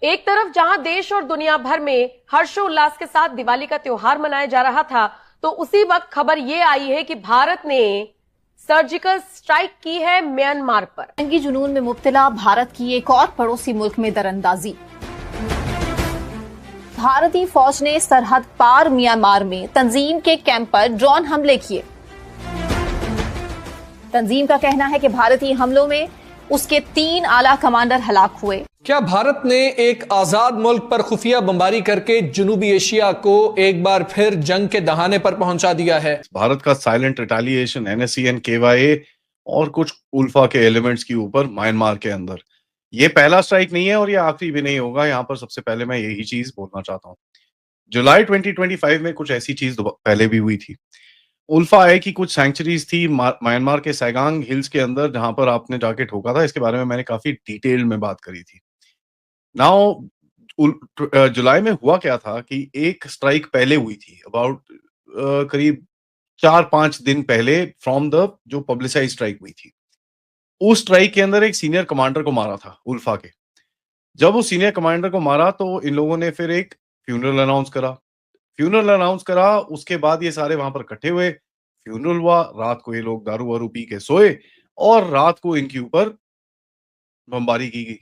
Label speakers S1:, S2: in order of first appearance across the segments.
S1: एक तरफ जहां देश और दुनिया भर में हर्षोल्लास के साथ दिवाली का त्योहार मनाया जा रहा था, तो उसी वक्त खबर यह आई है कि भारत ने सर्जिकल स्ट्राइक की है म्यांमार पर।
S2: जंगी जुनून में मुब्तला भारत की एक और पड़ोसी मुल्क में दरअंदाजी। भारतीय फौज ने सरहद पार म्यांमार में तंजीम के कैंप पर ड्रोन हमले किए। तंजीम का कहना है कि भारतीय हमलों में उसके 3 आला कमांडर हलाक हुए।
S3: क्या भारत ने एक आजाद मुल्क पर खुफिया बमबारी करके जनूबी एशिया को एक बार फिर जंग के दहाने पर पहुंचा दिया है?
S4: भारत का साइलेंट रिटेलिएशन NSCN KYA और कुछ उल्फा के एलिमेंट्स के ऊपर म्यांमार के अंदर, ये पहला स्ट्राइक नहीं है और ये आखिरी भी नहीं होगा। यहाँ पर सबसे पहले मैं यही चीज बोलना चाहता हूँ। जुलाई 2025 में कुछ ऐसी चीज पहले भी हुई थी। उल्फा आई की कुछ सैंक्चुरीज थी म्यांमार के सैगांग हिल्स के अंदर, जहां पर आपने जाके ठोका था। इसके बारे में मैंने काफी डिटेल में बात करी थी। नाउ जुलाई में हुआ क्या था कि एक स्ट्राइक पहले हुई थी, अबाउट करीब 4-5 दिन पहले फ्रॉम द जो पब्लिसाइज स्ट्राइक हुई थी। उस स्ट्राइक के अंदर एक सीनियर कमांडर को मारा था उल्फा के। जब उस सीनियर कमांडर को मारा तो इन लोगों ने फिर एक फ्यूनरल अनाउंस करा। उसके बाद ये सारे वहां पर इकट्ठे हुए, फ्यूनरल हुआ। रात को ये लोग दारू वारू पी के सोए और रात को इनके ऊपर बमबारी की गई।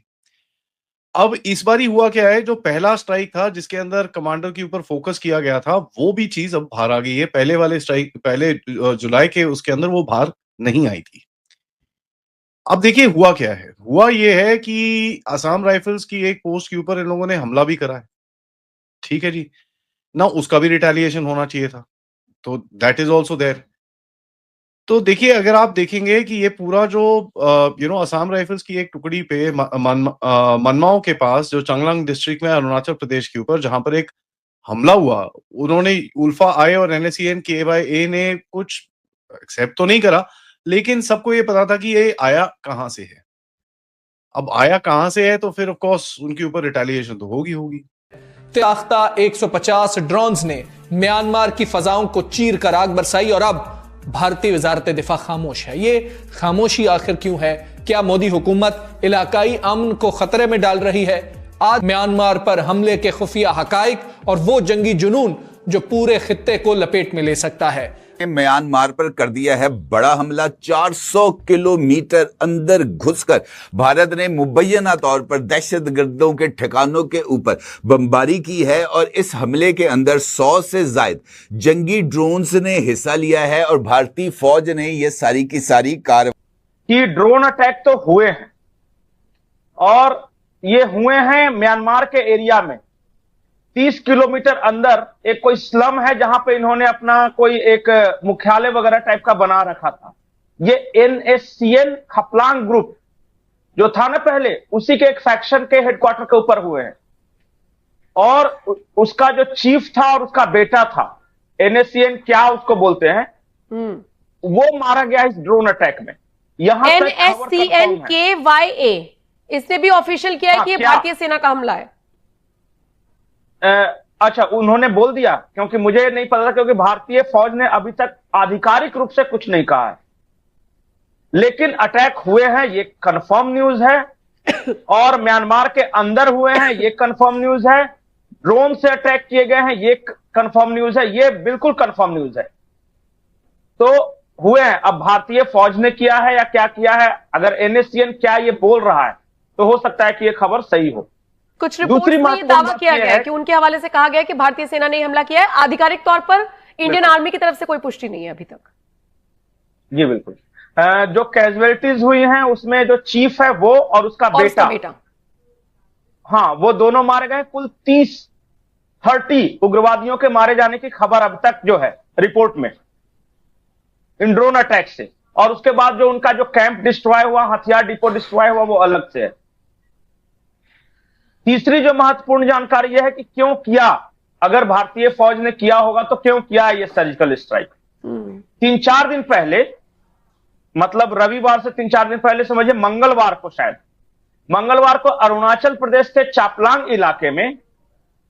S4: अब इस बारी हुआ क्या है, जो पहला स्ट्राइक था जिसके अंदर कमांडर के ऊपर फोकस किया गया था, वो भी चीज अब बाहर आ गई है। पहले वाले स्ट्राइक, पहले जुलाई के उसके अंदर वो बाहर नहीं आई थी। अब देखिए हुआ क्या है। हुआ ये है कि असम राइफल्स की एक पोस्ट के ऊपर इन लोगों ने हमला भी करा है। ठीक है जी ना, उसका भी रिटेलिएशन होना चाहिए था, तो दैट इज ऑल्सो देयर। तो देखिए, अगर आप देखेंगे कि ये पूरा जो असम राइफल्स की एक टुकड़ी पे मनमाओ के पास, जो चांगलांग डिस्ट्रिक्ट में अरुणाचल प्रदेश के ऊपर, जहां पर एक हमला हुआ, उन्होंने उल्फा आई और NSCN KYA ने कुछ एक्सेप्ट तो नहीं करा, लेकिन सबको ये पता था कि ये आया कहां से है। अब आया कहां से है तो फिर ऑफ कोर्स उनके ऊपर रिटेलिएशन तो होगी।
S3: ताख्ता 150 ड्रोन्स ने म्यांमार की फजाओं को चीर कर आग बरसाई और अब भारतीय वजारत दिफा खामोश है। ये खामोशी आखिर क्यों है? क्या मोदी हुकूमत इलाकाई अमन को खतरे में डाल रही है? आज म्यांमार पर हमले के खुफिया हकाइक और वो जंगी जुनून जो पूरे खित्ते को लपेट में ले सकता है।
S5: म्यांमार पर कर दिया है बड़ा हमला। 400 किलोमीटर अंदर घुसकर भारत ने मुबैना तौर पर दहशतगर्दों के ठिकानों के ऊपर बमबारी की है और इस हमले के अंदर 100 से ज्यादा जंगी ड्रोन्स ने हिस्सा लिया है और भारतीय फौज ने यह सारी की सारी कार्रवाई।
S6: ड्रोन अटैक तो हुए हैं और ये हुए हैं म्यांमार के एरिया में। 30 किलोमीटर अंदर एक कोई स्लम है जहां पे इन्होंने अपना कोई एक मुख्यालय वगैरह टाइप का बना रखा था। ये NSCN खपलांग ग्रुप जो था ना पहले, उसी के एक फैक्शन के हेडक्वार्टर के ऊपर हुए हैं और उसका जो चीफ था और उसका बेटा था, NSCN क्या उसको बोलते हैं, वो मारा गया इस ड्रोन अटैक में। यहां
S1: NSCN KYA इसने भी ऑफिशियल किया है कि ये भारतीय सेना का हमला है।
S6: अच्छा, उन्होंने बोल दिया, क्योंकि मुझे नहीं पता था, क्योंकि भारतीय फौज ने अभी तक आधिकारिक रूप से कुछ नहीं कहा है, लेकिन अटैक हुए हैं ये कंफर्म न्यूज है और म्यांमार के अंदर हुए हैं ये कंफर्म न्यूज है। ड्रोन से अटैक किए गए हैं ये कंफर्म न्यूज है, ये बिल्कुल कंफर्म न्यूज है। तो हुए हैं। अब भारतीय फौज ने किया है या क्या किया है, अगर NSCN क्या ये बोल रहा है तो हो सकता है कि ये खबर सही हो।
S1: कुछ रिपोर्ट्स में ये दावा किया गया है कि उनके हवाले से कहा गया है कि भारतीय सेना ने हमला किया है। आधिकारिक तौर पर इंडियन आर्मी की तरफ से कोई पुष्टि नहीं है अभी तक।
S6: जी बिल्कुल। जो कैजुअलिटीज हुई हैं उसमें जो चीफ है वो और उसका बेटा, हाँ, वो दोनों मारे गए। कुल 30 उग्रवादियों के मारे जाने की खबर अब तक जो है रिपोर्ट में इन ड्रोन अटैक से। और उसके बाद जो उनका जो कैंप डिस्ट्रॉय हुआ, हथियार डिपो डिस्ट्रॉय हुआ, वो अलग से है। तीसरी जो महत्वपूर्ण जानकारी यह है कि क्यों किया, अगर भारतीय फौज ने किया होगा तो क्यों किया ये सर्जिकल स्ट्राइक। 3-4 दिन पहले, मतलब रविवार से 3-4 दिन पहले समझिए, मंगलवार को, शायद मंगलवार को अरुणाचल प्रदेश के चापलांग इलाके में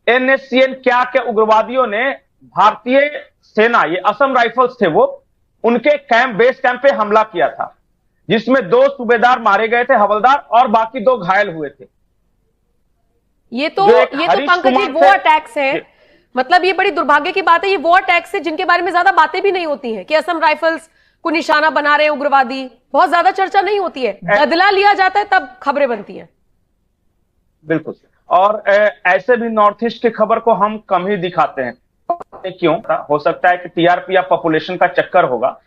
S6: NSCN क्या के उग्रवादियों ने भारतीय सेना, ये असम राइफल्स थे वो, उनके बेस कैंप पे हमला किया था, जिसमें 2 सूबेदार मारे गए थे, हवलदार, और बाकी 2 घायल हुए थे।
S1: ये तो
S6: जो एक
S1: पंकज जी
S6: कुमार
S1: वो
S6: थे-
S1: अटैक्स हैं, मतलब ये बड़ी दुर्भाग्य की बात है, ये वो अटैक्स है जिनके बारे में ज्यादा बातें भी नहीं होती हैं कि असम राइफल्स को निशाना बना रहे हैं उग्रवादी, बहुत ज्यादा चर्चा नहीं होती है, बदला लिया जाता है तब खबरें बनती हैं।
S6: बिल्कुल। और ऐसे भी नॉर्थ ईस्ट की खबर को हम कम ही दिखाते हैं, क्यों? हो सकता है कि टीआरपी या पॉपुलेशन का चक्कर होगा,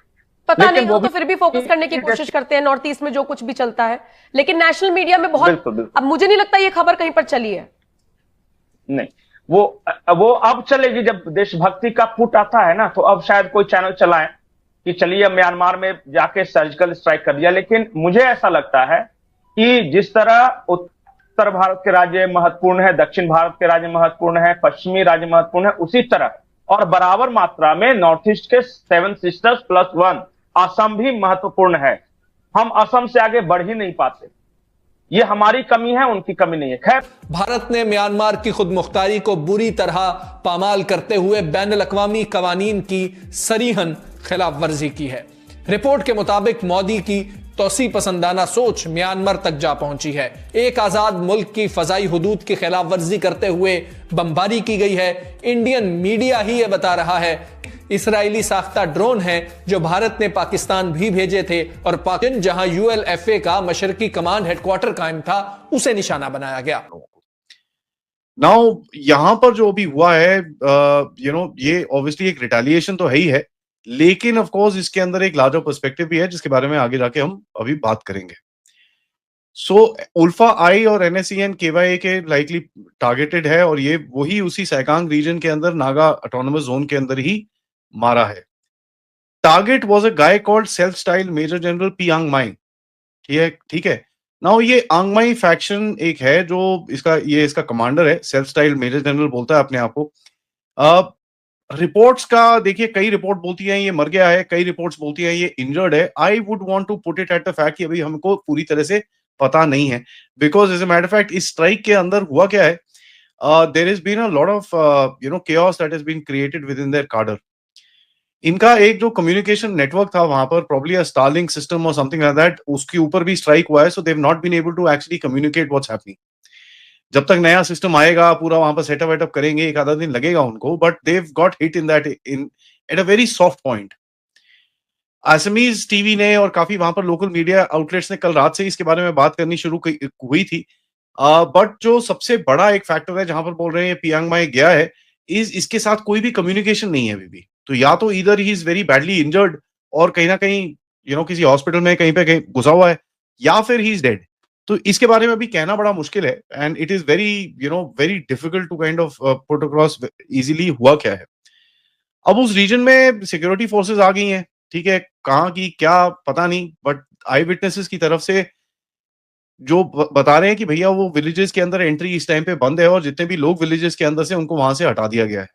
S1: पता
S6: लेकिन
S1: नहीं,
S6: वो
S1: हम तो
S6: भी-
S1: फिर भी फोकस करने की कोशिश करते हैं नॉर्थ ईस्ट में जो कुछ भी चलता है, लेकिन नेशनल मीडिया में बहुत,
S6: बिल्कुल, बिल्कुल।
S1: अब मुझे नहीं लगता ये खबर कहीं पर चली है।
S6: नहीं, वो अब चलेगी जब देशभक्ति का पुट आता है ना, तो अब शायद कोई चैनल चलाए कि चलिए म्यांमार में जाके सर्जिकल स्ट्राइक कर दिया। लेकिन मुझे ऐसा लगता है कि जिस तरह उत्तर भारत के राज्य महत्वपूर्ण है, दक्षिण भारत के राज्य महत्वपूर्ण है, पश्चिमी राज्य महत्वपूर्ण है, उसी तरह और बराबर मात्रा में नॉर्थ ईस्ट के 7 सिस्टर्स +1 असम भी महत्वपूर्ण है। हम असम से आगे बढ़ ही नहीं पाते, ये हमारी कमी है, उनकी कमी नहीं है। खैर,
S3: भारत ने म्यांमार की खुद मुख्तारी को बुरी तरह पामाल करते हुए बैनुल अक़वामी कवानीन की सरीहन खिलाफ वर्जी की है। रिपोर्ट के मुताबिक मोदी की तोसी पसंदाना सोच म्यांमार तक जा पहुंची है। एक आजाद मुल्क की फजाई हुदूद की खिलाफ वर्जी करते हुए बमबारी की गई है। इंडियन मीडिया ही यह बता रहा है इसराइली साख्ता ड्रोन है जो भारत ने पाकिस्तान भी भेजे थे और पाकिस्तान जहां ULFA का मशरकी कमांड हेडक्वार्टर कायम था उसे निशाना बनाया गया।
S4: नाउ यहां पर जो भी हुआ है ये ऑब्वियसली एक रिटेलिएशन तो है ही है, लेकिन ऑफ कोर्स इसके अंदर एक लार्जर पर्सपेक्टिव भी है जिसके बारे में आगे जाके हम अभी बात करेंगे। सो उल्फा आई और NSCN KYA के लाइकली टारगेटेड है और ये वही उसी सैकांग रीजन के अंदर नागा ऑटोनोमस जोन के अंदर ही मारा है। Target was a guy called self style major general P Angami. ठीक है। नाउ ये आंगमाई फैक्शन एक है जो इसका कमांडर है, सेल्फ स्टाइल मेजर जनरल बोलता है अपने आप को। रिपोर्ट्स का देखिए, कई रिपोर्ट बोलती हैं ये मर गया है, कई रिपोर्ट्स बोलती हैं ये इंजर्ड है। I would want to put it at the fact कि अभी हमको पूरी तरह से पता नहीं है, because as a matter of fact इस स्ट्राइक के अंदर हुआ क्या है, there has been a lot of chaos that has been created within their cadre. इनका एक जो कम्युनिकेशन नेटवर्क था वहां पर, प्रॉब्ली अ स्टारलिंक सिस्टम और समथिंग लाइक दैट, उसके ऊपर भी स्ट्राइक हुआ है। So they have not been able to actually communicate what's happening. जब तक नया सिस्टम आएगा, पूरा वहां पर सेटअप वेटअप करेंगे, एक आधा दिन लगेगा उनको, but they got hit in that in at a very soft point. Assamese TV ने और काफी वहां पर लोकल मीडिया आउटलेट्स ने कल रात से इसके बारे में बात करनी शुरू हुई थी। बट जो सबसे बड़ा एक फैक्टर है जहां पर बोल रहे हैं पियांग माई गया है, इसके साथ कोई भी कम्युनिकेशन नहीं है अभी भी। तो या तो इधर he is very badly injured और कहीं ना कहीं किसी हॉस्पिटल में कहीं पे कहीं घुसा हुआ है, या फिर ही इज डेड। तो इसके बारे में भी कहना बड़ा मुश्किल है and it is very very difficult to kind of put across easily हुआ क्या है। अब उस रीजन में सिक्योरिटी फोर्सेस आ गई हैं, ठीक है, कहाँ की क्या पता नहीं, बट आई विटनेसेस की तरफ से जो बता रहे हैं कि भैया वो विलेजेस के अंदर एंट्री इस टाइम पे बंद है और जितने भी लोग विलेजेस के अंदर से उनको वहां से हटा दिया गया है।